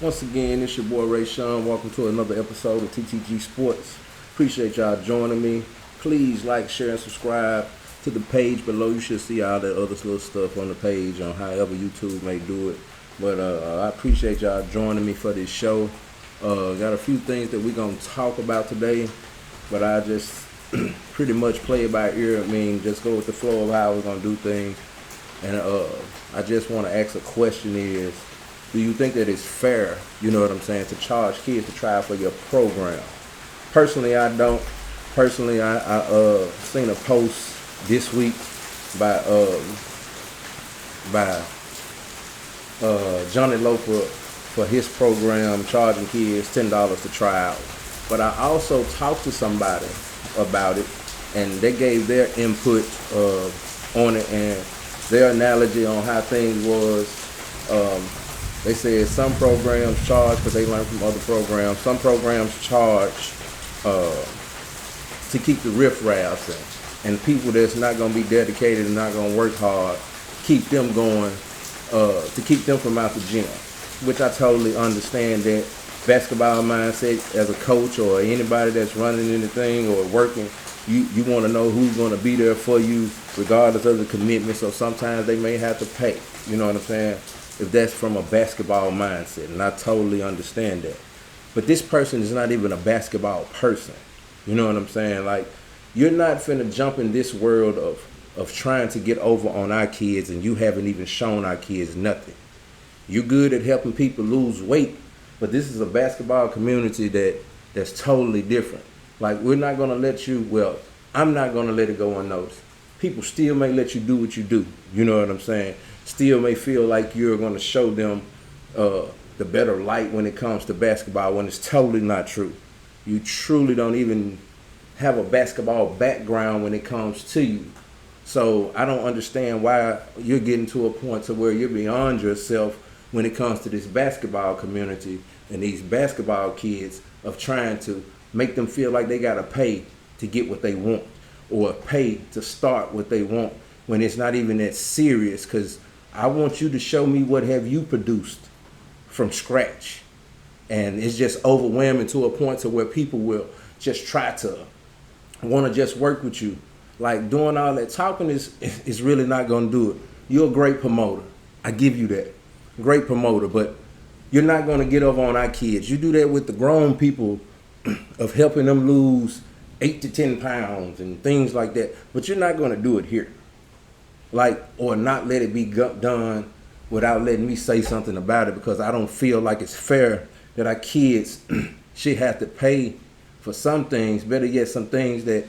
Once again, it's your boy Ray Sean. Welcome to another episode of TTG Sports. Appreciate y'all joining me. Please like, share, and subscribe to the page below. You should see all the other little stuff on the page on however YouTube may do it. But I appreciate y'all joining me for this show. Got a few things that we're going to talk about today, but I just pretty much play it by ear. I mean, just go with the flow of how we're going to do things. And I just want to ask a question is, do you think that it's fair, you know what I'm saying, to charge kids to try for your program? Personally, I don't. Personally, I seen a post this week by Johnny Loper for his program charging kids $10 to try out. But I also talked to somebody about it, and they gave their input on it and their analogy on how things was. They said some programs charge because they learn from other programs. Some programs charge to keep the riffraffs and people that's not going to be dedicated and not going to work hard, keep them going, to keep them from out the gym, which I totally understand that basketball mindset as a coach or anybody that's running anything or working, you want to know who's going to be there for you regardless of the commitment. So sometimes they may have to pay, you know what I'm saying, if that's from a basketball mindset, and I totally understand that. But this person is not even a basketball person. You know what I'm saying? Like, you're not finna jump in this world of trying to get over on our kids, and you haven't even shown our kids nothing. You're good at helping people lose weight, but this is a basketball community that's totally different. Like, we're not gonna let you, well, I'm not gonna let it go unnoticed. People still may let you do what you do. You know what I'm saying? Still may feel like you're going to show them the better light when it comes to basketball, when it's totally not true. You truly don't even have a basketball background when it comes to you. So I don't understand why you're getting to a point to where you're beyond yourself when it comes to this basketball community and these basketball kids of trying to make them feel like they got to pay to get what they want or pay to start what they want when it's not even that serious. Because I want you to show me what have you produced from scratch. And it's just overwhelming to a point to where people will just try to want to just work with you. Like, doing all that talking is really not going to do it. You're a great promoter. I give you that. Great promoter. But you're not going to get over on our kids. You do that with the grown people of helping them lose 8 to 10 pounds and things like that. But you're not going to do it here. Like, or not let it be done without letting me say something about it, because I don't feel like it's fair that our kids should have to pay for some things, better yet some things that,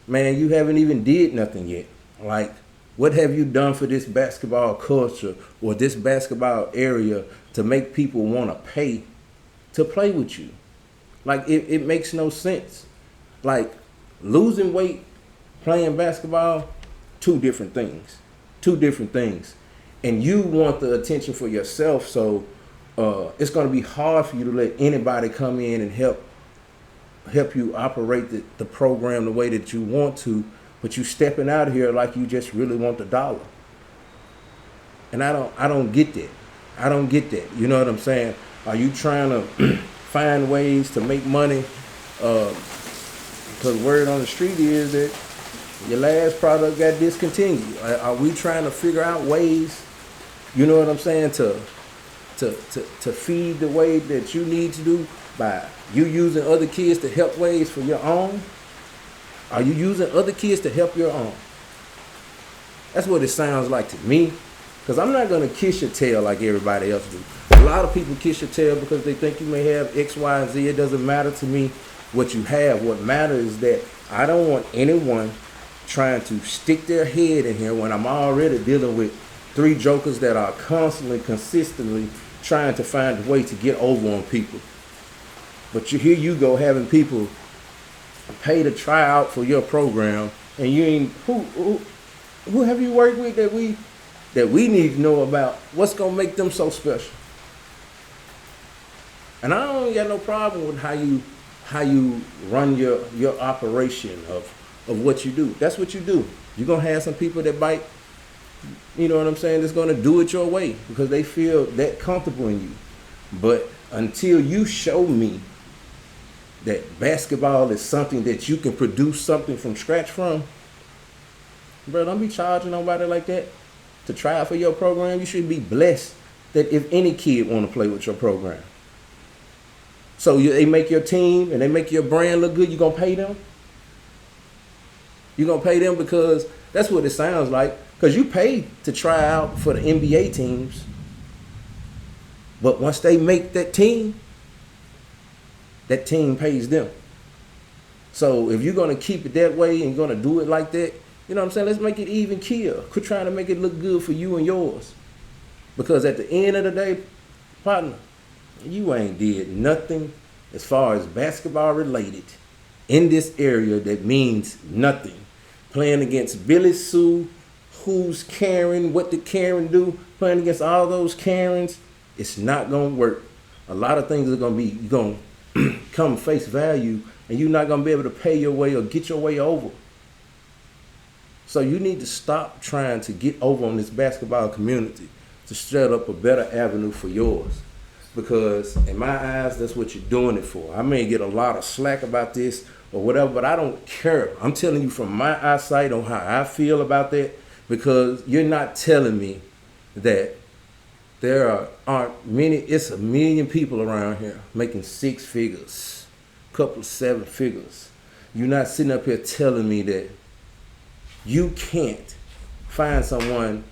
man, you haven't even did nothing yet. Like, what have you done for this basketball culture or this basketball area to make people want to pay to play with you? Like, it makes no sense. Like, losing weight, playing basketball, two different things. And you want the attention for yourself, so it's going to be hard for you to let anybody come in and help you operate the program the way that you want to, but you stepping out of here like you just really want the dollar. And I don't get that. I don't get that. You know what I'm saying? Are you trying to find ways to make money? Because word on the street is that your last product got discontinued. Are we trying to figure out ways, you know what I'm saying, to feed the way that you need to do by you using other kids to help ways for your own? Are you using other kids to help your own? That's what it sounds like to me. Because I'm not going to kiss your tail like everybody else do. A lot of people kiss your tail because they think you may have X, Y, and Z. It doesn't matter to me what you have. What matters is that I don't want anyone trying to stick their head in here when I'm already dealing with three jokers that are constantly, consistently trying to find a way to get over on people. But here you go having people pay to try out for your program, and you ain't who have you worked with that we need to know about what's gonna make them so special. And I don't got no problem with how you run your operation of what you do. That's what you do. You're gonna have some people that bite, you know what I'm saying, that's gonna do it your way because they feel that comfortable in you. But until you show me that basketball is something that you can produce something from scratch from, bro, don't be charging nobody like that to try out for your program. You should be blessed that if any kid want to play with your program. So they make your team and they make your brand look good, you going to pay them? You going to pay them because that's what it sounds like. Because you pay to try out for the NBA teams. But once they make that team pays them. So if you're going to keep it that way and you're going to do it like that, you know what I'm saying? Let's make it even kill. Quit trying to make it look good for you and yours. Because at the end of the day, partner, you ain't did nothing as far as basketball related in this area that means nothing. Playing against Billy Sue, who's Karen, what did Karen do? Playing against all those Karens, it's not going to work. A lot of things are going to be, you're going to come face value and you're not going to be able to pay your way or get your way over. So you need to stop trying to get over on this basketball community to set up a better avenue for yours. Because in my eyes, that's what you're doing it for. I may get a lot of slack about this or whatever, but I don't care. I'm telling you from my eyesight on how I feel about that, because you're not telling me that there aren't many, it's a million people around here making 6 figures, a couple of 7 figures. You're not sitting up here telling me that you can't find someone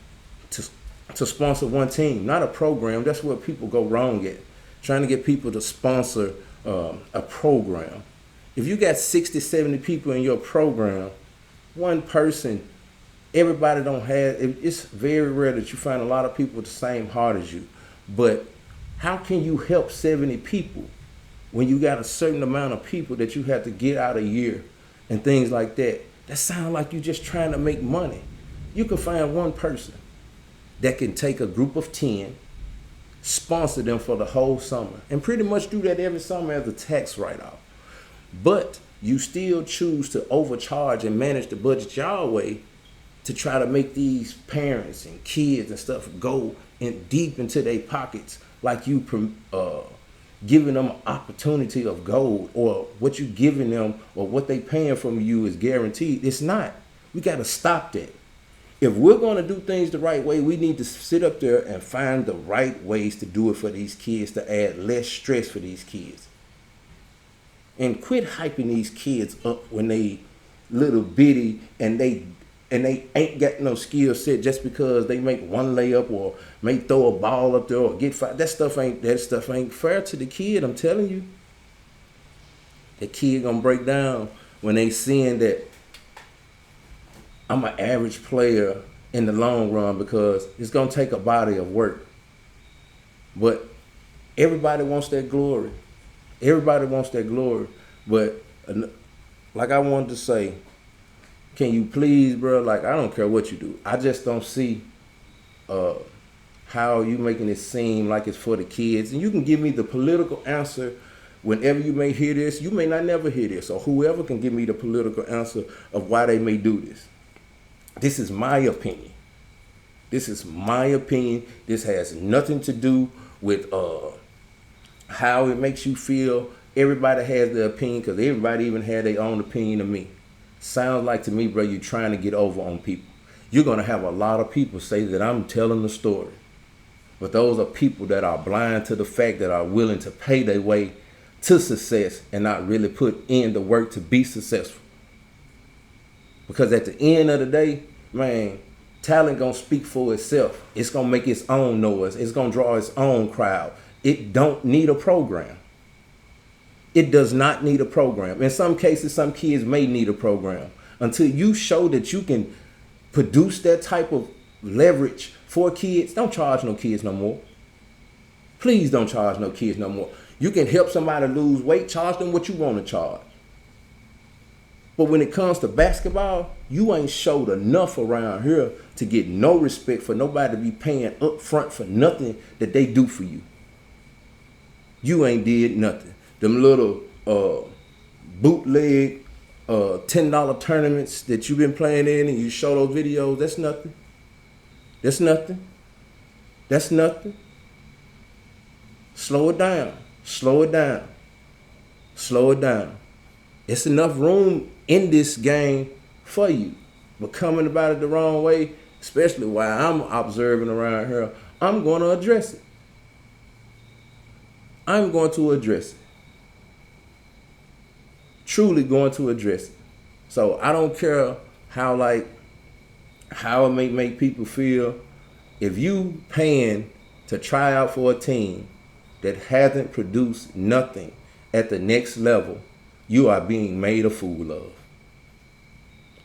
to sponsor one team, not a program. That's where people go wrong at, trying to get people to sponsor a program. If you got 60, 70 people in your program, one person, everybody don't have, it's very rare that you find a lot of people with the same heart as you. But how can you help 70 people when you got a certain amount of people that you have to get out a year and things like that? That sounds like you're just trying to make money. You can find one person that can take a group of 10, sponsor them for the whole summer, and pretty much do that every summer as a tax write-off. But you still choose to overcharge and manage the budget your way to try to make these parents and kids and stuff go in deep into their pockets like you giving them an opportunity of gold, or what you giving them or what they paying from you is guaranteed. It's not. We got to stop that. If we're going to do things the right way, we need to sit up there and find the right ways to do it for these kids, to add less stress for these kids. And quit hyping these kids up when they little bitty and they ain't got no skill set just because they make one layup or may throw a ball up there or get fired. That stuff ain't fair to the kid, I'm telling you. The kid gonna break down when they seeing that I'm an average player in the long run, because it's gonna take a body of work. But everybody wants that glory. Everybody wants that glory. But like I wanted to say, can you please, bro, like, I don't care what you do. I just don't see how you making it seem like it's for the kids. And you can give me the political answer whenever you may hear this. You may not never hear this, or whoever can give me the political answer of why they may do this. This is my opinion. This is my opinion. This has nothing to do with how it makes you feel. Everybody has their opinion, because everybody even had their own opinion of me. Sounds like to me, bro, you're trying to get over on people. You're going to have a lot of people say that I'm telling the story. But those are people that are blind to the fact, that are willing to pay their way to success and not really put in the work to be successful. Because at the end of the day, man, talent going to speak for itself. It's going to make its own noise. It's going to draw its own crowd. It don't need a program. It does not need a program. In some cases, some kids may need a program. Until you show that you can produce that type of leverage for kids, don't charge no kids no more. Please don't charge no kids no more. You can help somebody lose weight, charge them what you want to charge. But when it comes to basketball, you ain't showed enough around here to get no respect for nobody to be paying up front for nothing that they do for you. You ain't did nothing. Them little bootleg $10 tournaments that you've been playing in and you show those videos, that's nothing. That's nothing. That's nothing. slow it down. Slow it down. Slow it down. It's enough room in this game for you. But coming about it the wrong way, especially while I'm observing around here, I'm going to address it. I'm going to address it. Truly going to address it. So I don't care how it may make people feel. If you paying to try out for a team that hasn't produced nothing at the next level, you are being made a fool of.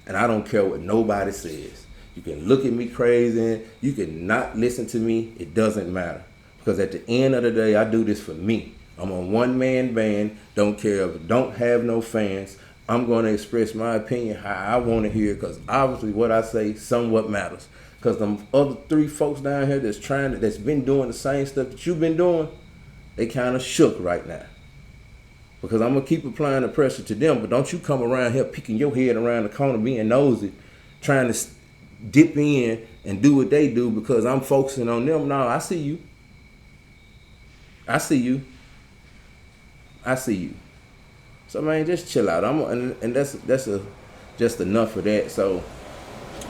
And I don't care what nobody says. You can look at me crazy, you can not listen to me, it doesn't matter. Because at the end of the day, I do this for me. I'm a one-man band, don't care if I don't have no fans. I'm going to express my opinion how I want to hear it, because obviously what I say somewhat matters. Because the other 3 folks down here that's been doing the same stuff that you've been doing, they kind of shook right now. Because I'm going to keep applying the pressure to them, but don't you come around here picking your head around the corner being nosy, trying to dip in and do what they do because I'm focusing on them. No, I see you. I see you. I see you. So man, just chill out. And that's just enough of that. So,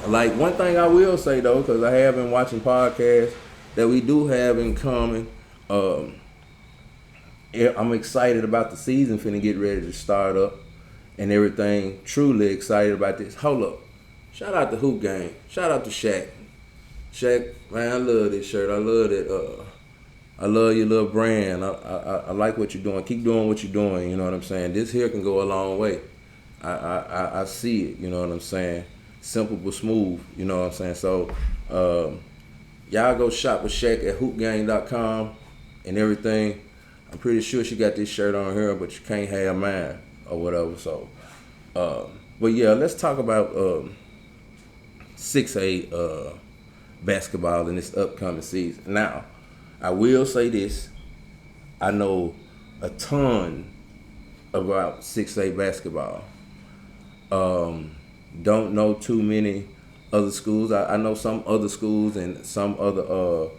like, one thing I will say though, because I have been watching podcasts that we do have in common. I'm excited about the season finna get ready to start up and everything. Truly excited about this. Hold up. Shout out to Hoop Gang. Shout out to Shaq. Shaq, man, I love this shirt. I love it. I love your little brand. I like what you're doing. Keep doing what you're doing. You know what I'm saying? This here can go a long way. I see it. You know what I'm saying? Simple but smooth. You know what I'm saying? So, y'all go shop with Shaq at hoopgang.com and everything. I'm pretty sure she got this shirt on her, but you can't have mine or whatever. So, but yeah, let's talk about 6A basketball in this upcoming season. Now, I will say this. I know a ton about 6A basketball. Don't know too many other schools. I know some other schools and some other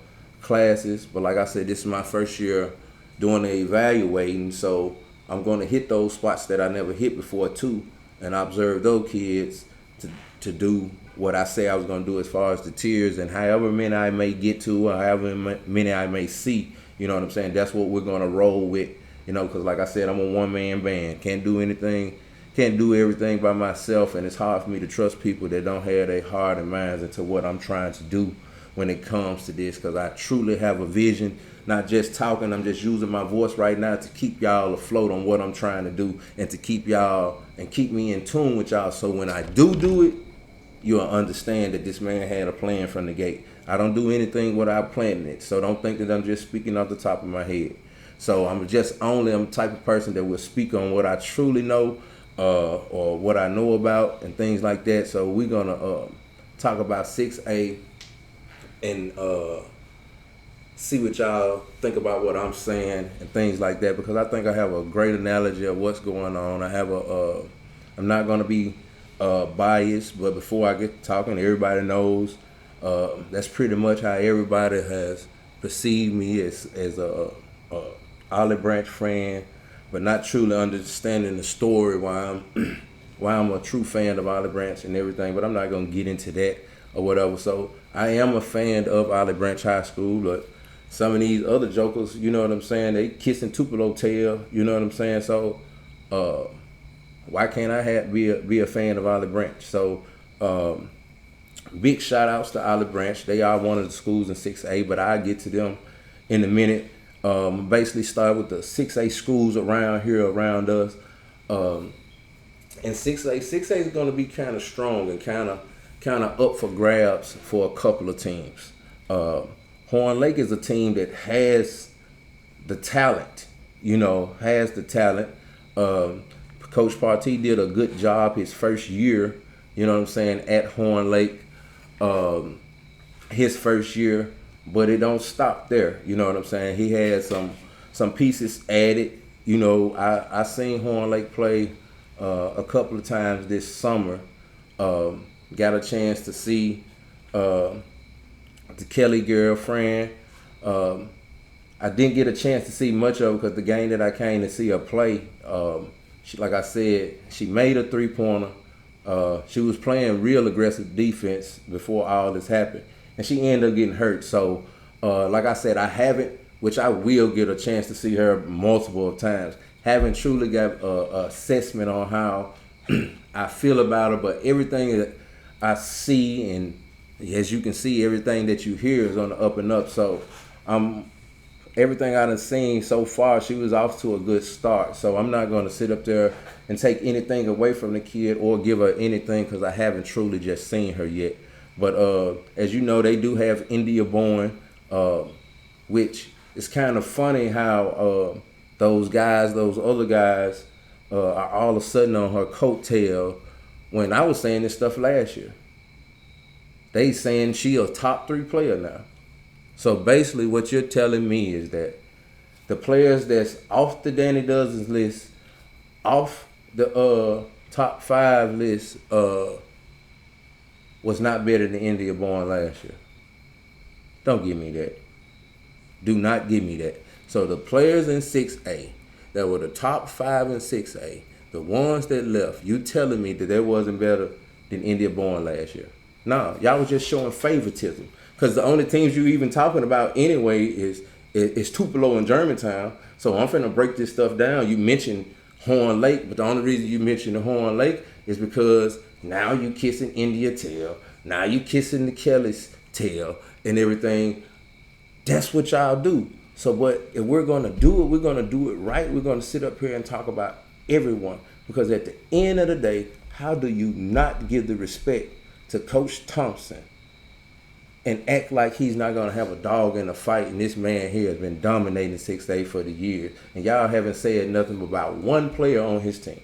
classes, but like I said, this is my first year doing the evaluating, so I'm going to hit those spots that I never hit before too, and observe those kids to do what I say I was going to do as far as the tiers, and however many I may get to, or however many I may see, you know what I'm saying, that's what we're going to roll with, you know, because like I said, I'm a one-man band, can't do everything by myself, and it's hard for me to trust people that don't have their heart and minds into what I'm trying to do when it comes to this, because I truly have a vision. Not just talking, I'm just using my voice right now to keep y'all afloat on what I'm trying to do, and to keep y'all and keep me in tune with y'all, so when I do it, you'll understand that this man had a plan from the gate. I don't do anything without planning it, so don't think that I'm just speaking off the top of my head. So I'm the type of person that will speak on what I truly know, or what I know about and things like that. So we're gonna talk about 6A and see what y'all think about what I'm saying and things like that, because I think I have a great analogy of what's going on. I'm not going to be biased, but before I get to talking, everybody knows that's pretty much how everybody has perceived me as a olive branch friend, but not truly understanding the story why I'm a true fan of olive branch and everything. But I'm not going to get into that or whatever. So I am a fan of Olive Branch High School, but some of these other jokers, you know what I'm saying, they kissing Tupelo tail, you know what I'm saying. So why can't I be a fan of Olive Branch? So big shout outs to Olive Branch. They are one of the schools in 6A, but I'll get to them in a minute. Basically start with the 6A schools around here, around us. And 6A is going to be kind of strong and kind of up for grabs for a couple of teams. Horn Lake is a team that has the talent, Coach Partee did a good job his first year, you know what I'm saying, at Horn Lake, his first year, but it don't stop there, you know what I'm saying. He had some pieces added, I seen Horn Lake play a couple of times this summer, got a chance to see the Kelly girlfriend. I I didn't get a chance to see much of her because the game that I came to see her play, she, like I said, she made a 3-pointer. She was playing real aggressive defense before all this happened, and she ended up getting hurt. So, like I said, I haven't, which I will get a chance to see her multiple times. Haven't truly got a assessment on how I feel about her, but everything that I see, and as you can see, everything that you hear is on the up and up. So, everything I done seen so far, she was off to a good start. So I'm not going to sit up there and take anything away from the kid or give her anything because I haven't truly just seen her yet. But as you know, they do have India born, which is kind of funny how those other guys, are all of a sudden on her coattail when I was saying this stuff last year. They saying she a top 3 player now. So basically what you're telling me is that the players that's off the Danny Dozens list, off the top 5 list, was not better than India born last year. Don't give me that. Do not give me that. So the players in 6A that were the top 5 in 6A, the ones that left, you telling me that they wasn't better than India born last year. No, y'all was just showing favoritism. Because the only teams you even talking about anyway is Tupelo and Germantown. So I'm finna break this stuff down. You mentioned Horn Lake, but the only reason you mentioned the Horn Lake is because now you kissing India tail. Now you kissing the Kelly's tail and everything. That's what y'all do. So but if we're gonna do it, we're gonna do it right. We're gonna sit up here and talk about everyone. Because at the end of the day, how do you not give the respect to Coach Thompson and act like he's not going to have a dog in the fight, and this man here has been dominating 6A for the years, and y'all haven't said nothing about one player on his team.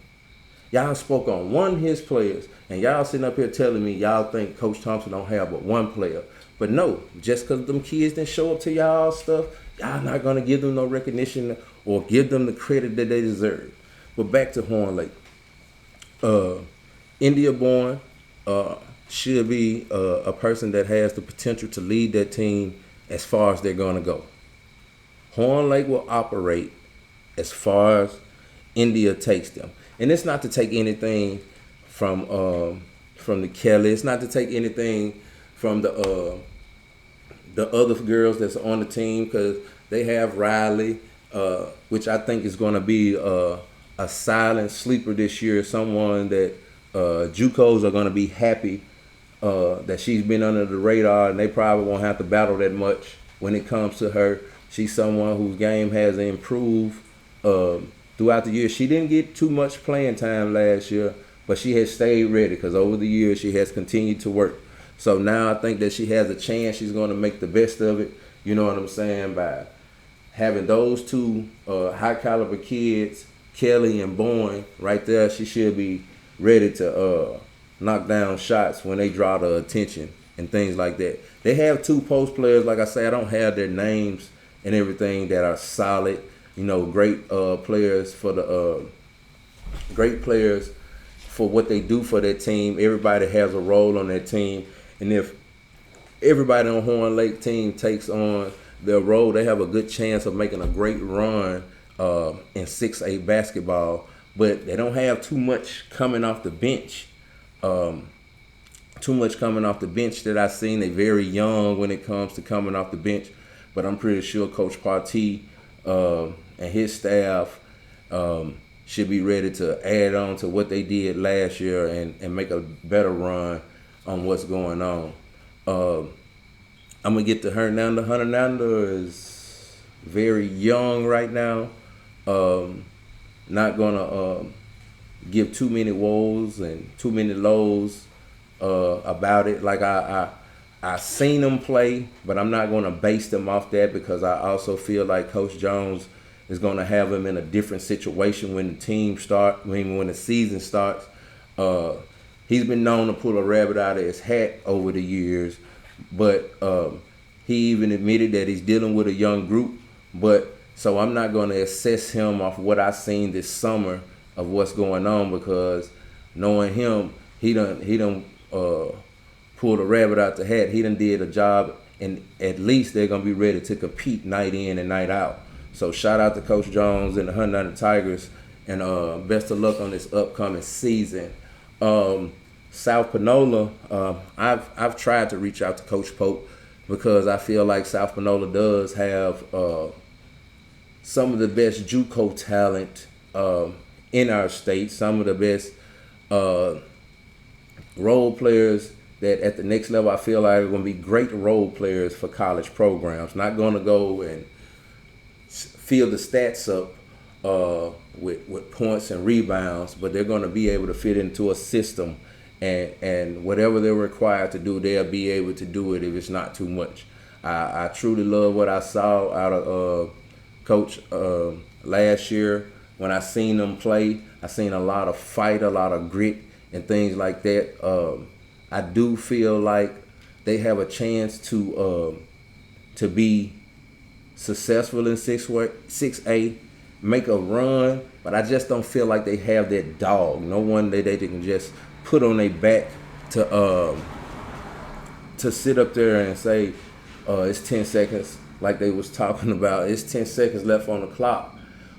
Y'all spoke on one of his players, and y'all sitting up here telling me y'all think Coach Thompson don't have but one player. But no, just because them kids didn't show up to y'all stuff, y'all not going to give them no recognition or give them the credit that they deserve. But back to Horn Lake. India born, should be a person that has the potential to lead that team as far as they're going to go. Horn Lake will operate as far as India takes them. And it's not to take anything from the Kelly. It's not to take anything from the other girls that's on the team, because they have Riley, which I think is going to be a silent sleeper this year, someone that JUCOs are going to be happy that she's been under the radar, and they probably won't have to battle that much when it comes to her. She's someone whose game has improved throughout the year. She didn't get too much playing time last year, but she has stayed ready because over the years she has continued to work. So now I think that she has a chance. She's going to make the best of it, you know what I'm saying, by having those two high caliber kids, Kelly and Boyne, right there. She should be ready to knock down shots when they draw the attention and things like that. They have 2 post players. Like I say, I don't have their names and everything, that are solid, you know, great players for what they do for their team. Everybody has a role on their team, and if everybody on Horn Lake team takes on their role, they have a good chance of making a great run in 6A basketball. But they don't have too much coming off the bench. That I've seen. They're very young when it comes to coming off the bench. But I'm pretty sure Coach Partee and his staff should be ready to add on to what they did last year and make a better run on what's going on. I'm going to get to Hernando. Hernando is very young right now. Not going to give too many woes and too many lows about it. Like I seen them play, but I'm not going to base them off that, because I also feel like Coach Jones is going to have him in a different situation when the season starts. He's been known to pull a rabbit out of his hat over the years, but he even admitted that he's dealing with a young group. But so I'm not going to assess him off what I've seen this summer of what's going on, because knowing him, he done pulled a rabbit out the hat. He done did a job and at least they're gonna be ready to compete night in and night out. So shout out to Coach Jones and the 100 Tigers, and best of luck on this upcoming season. South Panola, I've tried to reach out to Coach Pope because I feel like South Panola does have some of the best JUCO talent in our state, some of the best role players that at the next level I feel like are going to be great role players for college programs. Not going to go and fill the stats up with points and rebounds, but they're going to be able to fit into a system, and whatever they're required to do, they'll be able to do it if it's not too much. I truly love what I saw out of Coach last year. When I seen them play, I seen a lot of fight, a lot of grit, and things like that. I do feel like they have a chance to be successful in 6A, make a run, but I just don't feel like they have that dog. No one that they can just put on their back to sit up there and say it's 10 seconds like they was talking about. It's 10 seconds left on the clock.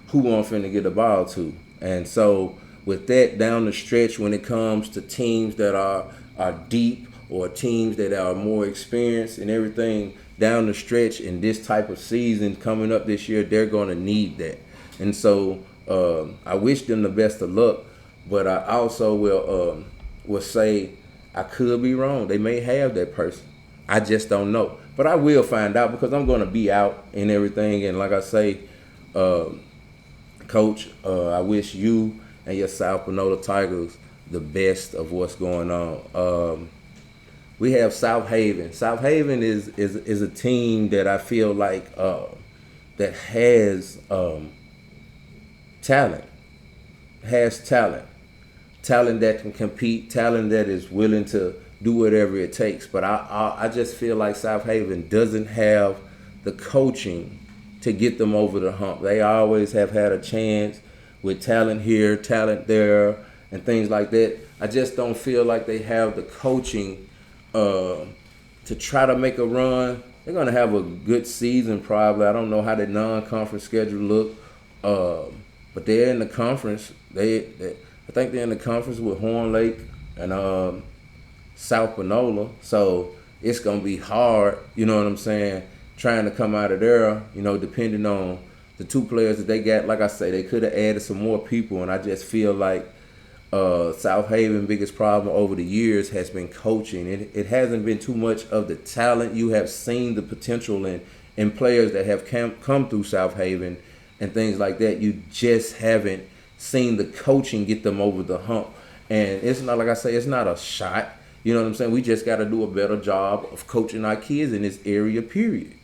Who I'm finna get the ball to? And so with that down the stretch, when it comes to teams that are deep or teams that are more experienced and everything down the stretch in this type of season coming up this year, they're going to need that. And so I wish them the best of luck, but I also will say I could be wrong. They may have that person. I just don't know. But I will find out because I'm going to be out and everything. And like I say, Coach, I wish you and your South Panola Tigers the best of what's going on. We have South Haven. South Haven is a team that I feel like that has talent, talent that can compete, talent that is willing to do whatever it takes. But I just feel like South Haven doesn't have the coaching to get them over the hump. They always have had a chance with talent here, talent there, and things like that. I just don't feel like they have the coaching to try to make a run. They're going to have a good season probably. I don't know how the non-conference schedule look, but they're in the conference. I think they're in the conference with Horn Lake and South Panola. So it's going to be hard, you know what I'm saying, trying to come out of there, you know, depending on the two players that they got. Like I say, they could have added some more people, and I just feel like South Haven's biggest problem over the years has been coaching. It hasn't been too much of the talent. You have seen the potential in players that have come through South Haven and things like that. You just haven't seen the coaching get them over the hump. And it's not, like I say, it's not a shot. You know what I'm saying? We just got to do a better job of coaching our kids in this area, period.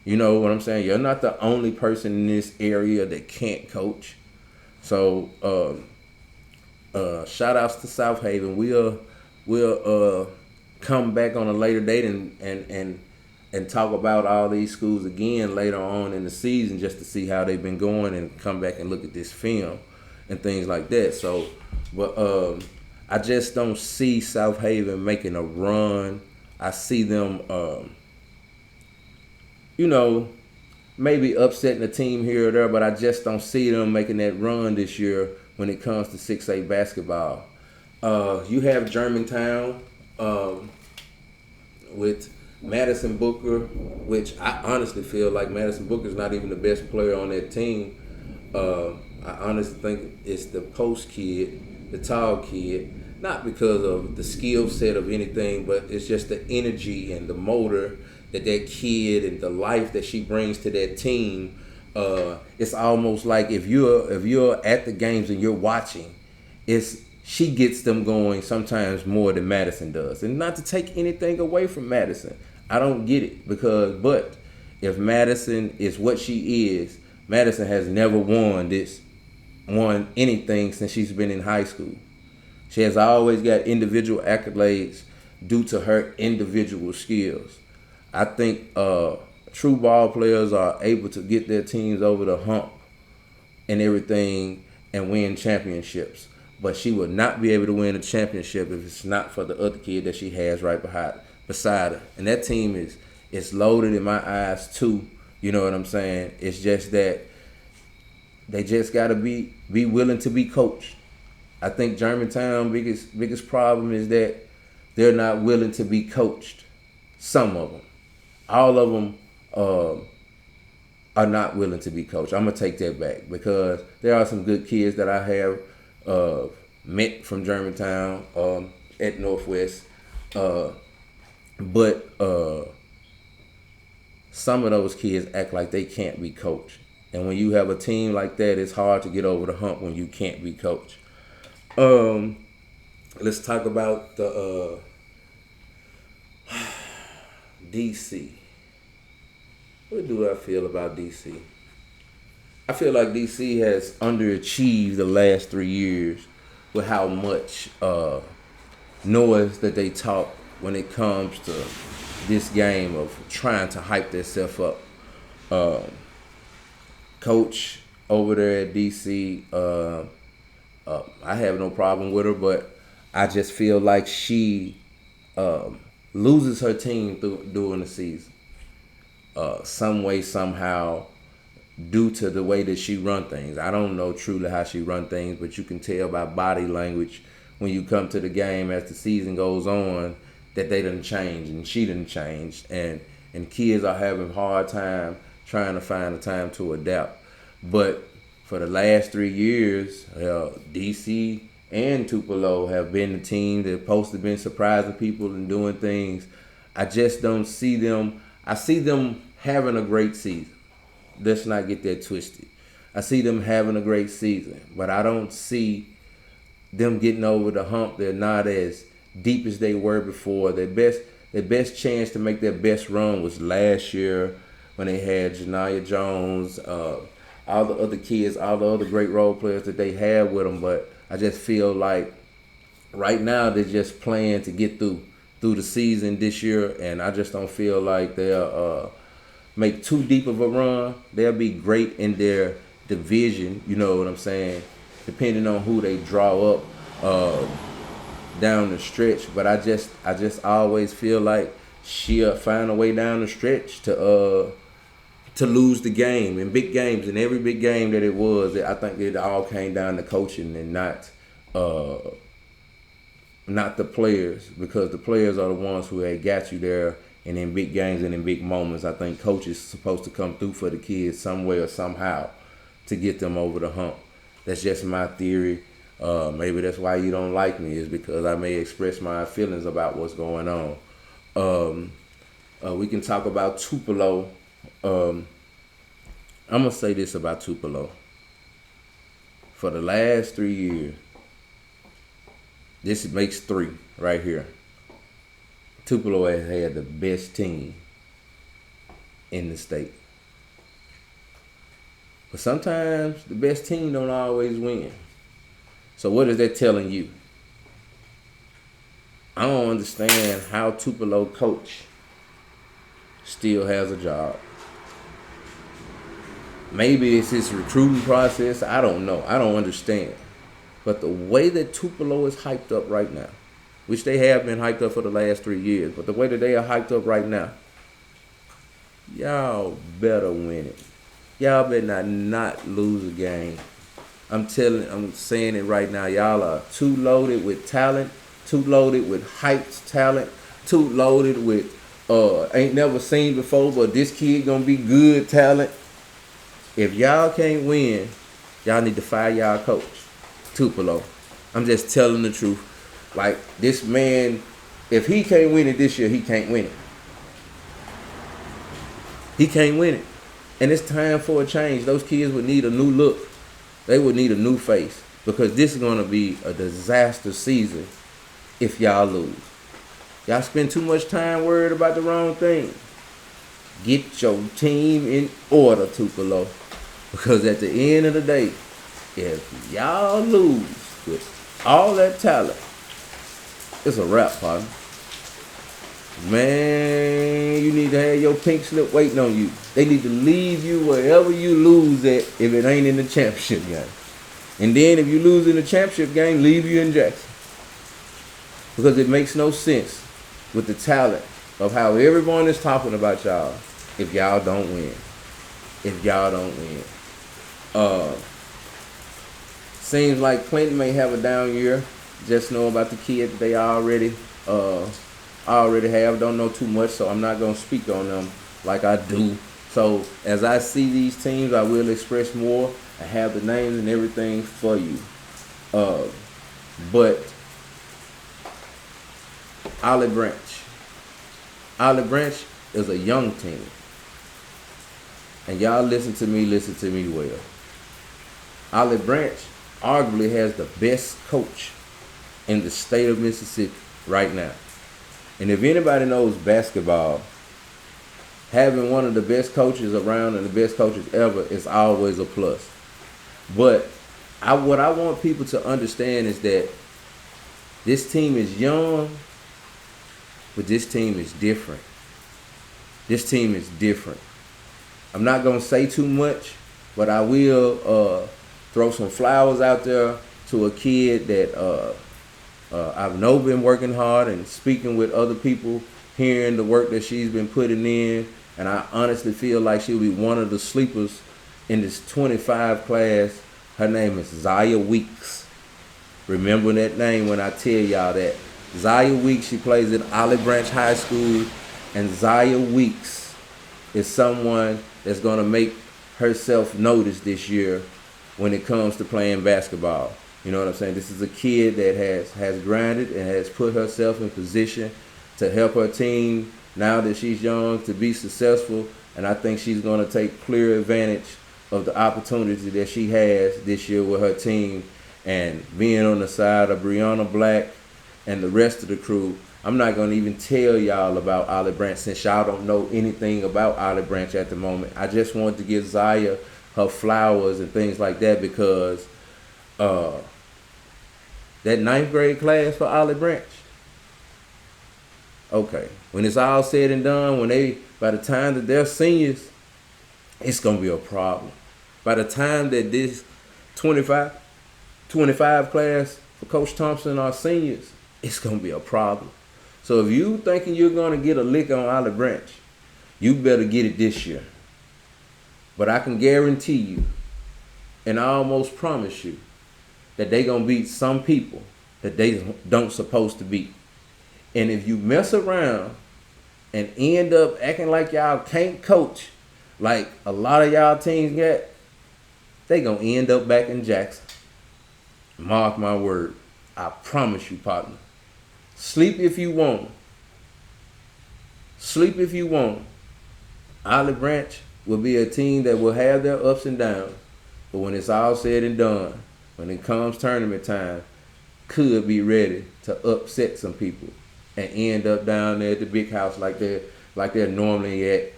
You know what I'm saying? You're not the only person in this area that can't coach. So, shout outs to South Haven. We'll come back on a later date and talk about all these schools again later on in the season just to see how they've been going and come back and look at this film and things like that. So, but I just don't see South Haven making a run. I see them, you know, maybe upsetting a team here or there, but I just don't see them making that run this year when it comes to 6A basketball. You have Germantown with Madison Booker, which I honestly feel like Madison Booker is not even the best player on that team. I honestly think it's the post kid, the tall kid, not because of the skill set of anything, but it's just the energy and the motor that kid and the life that she brings to that team. It's almost like if you're at the games and you're watching, she gets them going sometimes more than Madison does. And not to take anything away from Madison, I don't get it but if Madison is what she is, Madison has never won anything since she's been in high school. She has always got individual accolades due to her individual skills. I think true ball players are able to get their teams over the hump and everything and win championships. But she would not be able to win a championship if it's not for the other kid that she has right beside her. And that team It's loaded in my eyes too. You know what I'm saying? It's just that they just gotta be willing to be coached. I think Germantown biggest problem is that they're not willing to be coached. Some of them, all of them are not willing to be coached. I'm gonna take that back because there are some good kids that I have met from Germantown at Northwest, but some of those kids act like they can't be coached. And when you have a team like that, it's hard to get over the hump when you can't be coached. Let's talk about the DC. What do I feel about DC? I feel like DC has underachieved the last 3 years with how much noise that they talk when it comes to this game of trying to hype themselves up. Coach over there at DC, I have no problem with her, but I just feel like she loses her team during the season. Some way, somehow, due to the way that she run things. I don't know truly how she run things, but you can tell by body language when you come to the game as the season goes on that they done changed and she done changed, and kids are having a hard time trying to find the time to adapt. But for the last 3 years, DC and Tupelo have been the team that supposed to been surprising people and doing things. I just don't see them. I see them having a great season. Let's not get that twisted. I see them having a great season, but I don't see them getting over the hump. They're not as deep as they were before. Their best chance to make their best run was last year when they had Janiyah Jones, all the other kids, all the other great role players that they had with them. But I just feel like right now they're just playing to get through the season this year, and I just don't feel like they'll make too deep of a run. They'll be great in their division, you know what I'm saying, depending on who they draw up down the stretch. But I just always feel like she'll find a way down the stretch to lose the game in big games. In every big game that it was, I think it all came down to coaching and not the players, because the players are the ones who had got you there. And in big games and in big moments, I think coaches are supposed to come through for the kids some way or somehow to get them over the hump. That's just my theory. Maybe that's why you don't like me, is because I may express my feelings about what's going on. We can talk about Tupelo. I'm going to say this about Tupelo. For the last 3 years, this makes 3 right here. Tupelo has had the best team in the state. But sometimes the best team don't always win. So what is that telling you? I don't understand how Tupelo coach still has a job. Maybe it's his recruiting process. I don't know. I don't understand. But the way that Tupelo is hyped up right now, which they have been hyped up for the last 3 years, but the way that they are hyped up right now, y'all better win it. Y'all better not lose a game. I'm saying it right now. Y'all are too loaded with talent, too loaded with hyped talent, too loaded with ain't never seen before, but this kid gonna be good talent. If y'all can't win, y'all need to fire y'all coach, Tupelo. I'm just telling the truth. Like, this man, if he can't win it this year, he can't win it. He can't win it. And it's time for a change. Those kids would need a new look. They would need a new face, because this is going to be a disaster season if y'all lose. Y'all spend too much time worried about the wrong thing. Get your team in order, Tupelo. Because at the end of the day, if y'all lose with all that talent, it's a wrap, partner. Man, you need to have your pink slip waiting on you. They need to leave you wherever you lose at if it ain't in the championship game. And then if you lose in the championship game, leave you in Jackson. Because it makes no sense with the talent of how everyone is talking about y'all if y'all don't win. If y'all don't win. Seems like Clinton may have a down year. Just know about the kid that they already have. Don't know too much, so I'm not gonna speak on them like I do. So as I see these teams, I will express more. I have the names and everything for you. But Olive Branch is a young team. And y'all listen to me well. Olive Branch arguably has the best coach in the state of Mississippi right now. And if anybody knows basketball, having one of the best coaches around and the best coaches ever is always a plus. But what I want people to understand is that this team is young, but this team is different. This team is different. I'm not going to say too much, but I will throw some flowers out there to a kid that I've known been working hard and speaking with other people, hearing the work that she's been putting in. And I honestly feel like she'll be one of the sleepers in this 25 class. Her name is Zaya Weeks. Remember that name when I tell y'all that. Zaya Weeks, she plays at Olive Branch High School. And Zaya Weeks is someone that's going to make herself noticed this year when it comes to playing basketball. You know what I'm saying? This is a kid that has grinded and has put herself in position to help her team now that she's young to be successful. And I think she's going to take clear advantage of the opportunity that she has this year with her team and being on the side of Brianna Black and the rest of the crew. I'm not going to even tell y'all about Olive Branch since y'all don't know anything about Olive Branch at the moment. I just wanted to give Zaya her flowers and things like that because that 9th grade class for Olive Branch, okay, when it's all said and done, by the time that they're seniors, it's going to be a problem. By the time that this 25 class for Coach Thompson are seniors, it's going to be a problem. So if you thinking you're going to get a lick on Olive Branch, you better get it this year. But I can guarantee you, and I almost promise you, that they going to beat some people that they don't supposed to beat. And if you mess around and end up acting like y'all can't coach, like a lot of y'all teams get, they going to end up back in Jackson. Mark my word. I promise you, partner. Sleep if you want. Sleep if you want. Olive Branch will be a team that will have their ups and downs. But when it's all said and done, when it comes tournament time, could be ready to upset some people and end up down there at the big house like they're normally at.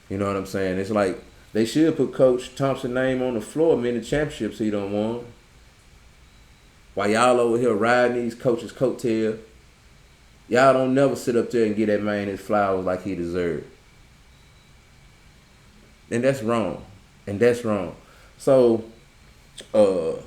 You know what I'm saying? It's like they should put Coach Thompson's name on the floor many championships he don't won. While y'all over here riding these coaches' coattails, y'all don't never sit up there and get that man his flowers like he deserved. And that's wrong. And that's wrong. So, with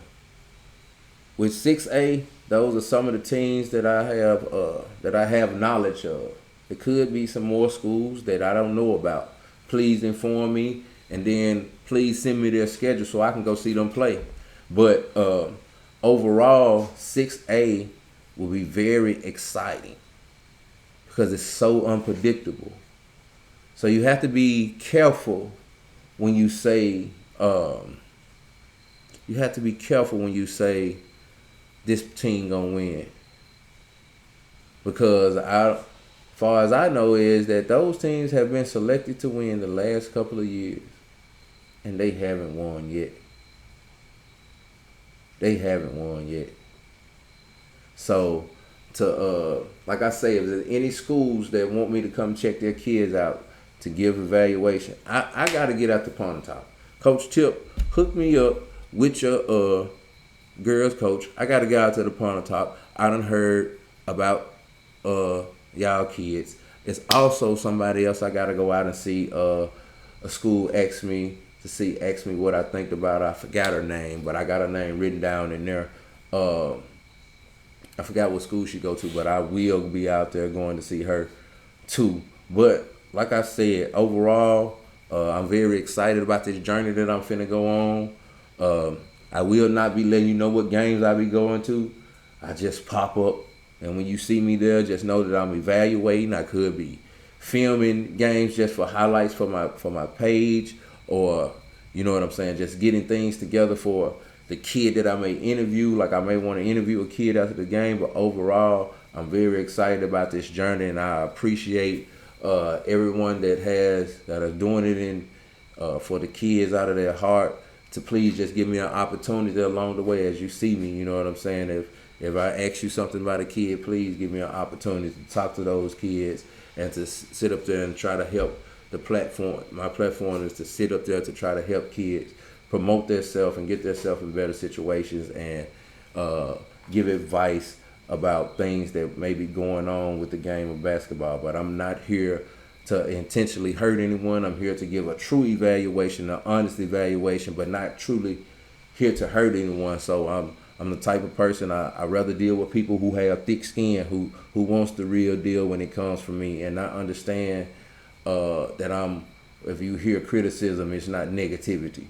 6A, those are some of the teams that I have knowledge of. There could be some more schools that I don't know about. Please inform me, and then please send me their schedule so I can go see them play. But overall, 6A will be very exciting because it's so unpredictable. So you have to be careful when you say this team gonna win, because far as I know is that those teams have been selected to win the last couple of years, and they haven't won yet. They haven't won yet. So, like I say, if there's any schools that want me to come check their kids out to give evaluation, I got to get out the Pontotoc. Coach Tip, hook me up with your girls coach. I got to get out to the Pontotoc. I done heard about y'all kids. It's also somebody else I got to go out and see. A school asked me what I think about her. I forgot her name, but I got her name written down in there. I forgot what school she go to, but I will be out there going to see her. too. But like I said, overall, I'm very excited about this journey that I'm finna go on. I will not be letting you know what games I be going to. I just pop up, and when you see me there, just know that I'm evaluating. I could be filming games just for highlights for my page, or you know what I'm saying, just getting things together for the kid that I may interview. Like I may want to interview a kid after the game, but overall, I'm very excited about this journey, and I appreciate everyone that are doing it in for the kids out of their heart, to please just give me an opportunity along the way as you see me. You know what I'm saying? If I ask you something about a kid, please give me an opportunity to talk to those kids and to sit up there and try to help the platform. My platform is to sit up there to try to help kids promote themselves and get themselves in better situations, and give advice about things that may be going on with the game of basketball. But I'm not here to intentionally hurt anyone. I'm here to give a true evaluation, an honest evaluation, but not truly here to hurt anyone. So I'm the type of person I rather deal with people who have thick skin, who wants the real deal when it comes from me, and I understand that if you hear criticism, it's not negativity.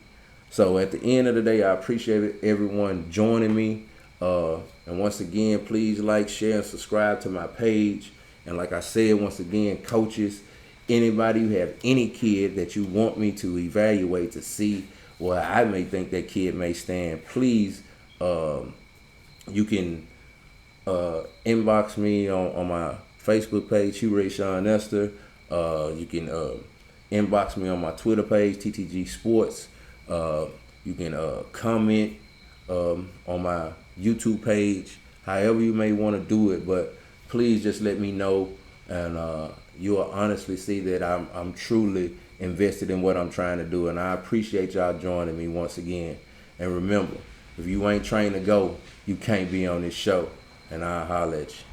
So at the end of the day, I appreciate everyone joining me. And once again, please like, share, and subscribe to my page. And like I said, once again, coaches, anybody who have any kid that you want me to evaluate to see where I may think that kid may stand, please, you can inbox me on my Facebook page, Hugh Ray Sean Esther. You can inbox me on my Twitter page, TTG Sports. You can comment on my YouTube page, however you may want to do it, but please just let me know, and you will honestly see that I'm truly invested in what I'm trying to do, and I appreciate y'all joining me once again. And remember, if you ain't trained to go, you can't be on this show, and I'll holler at you.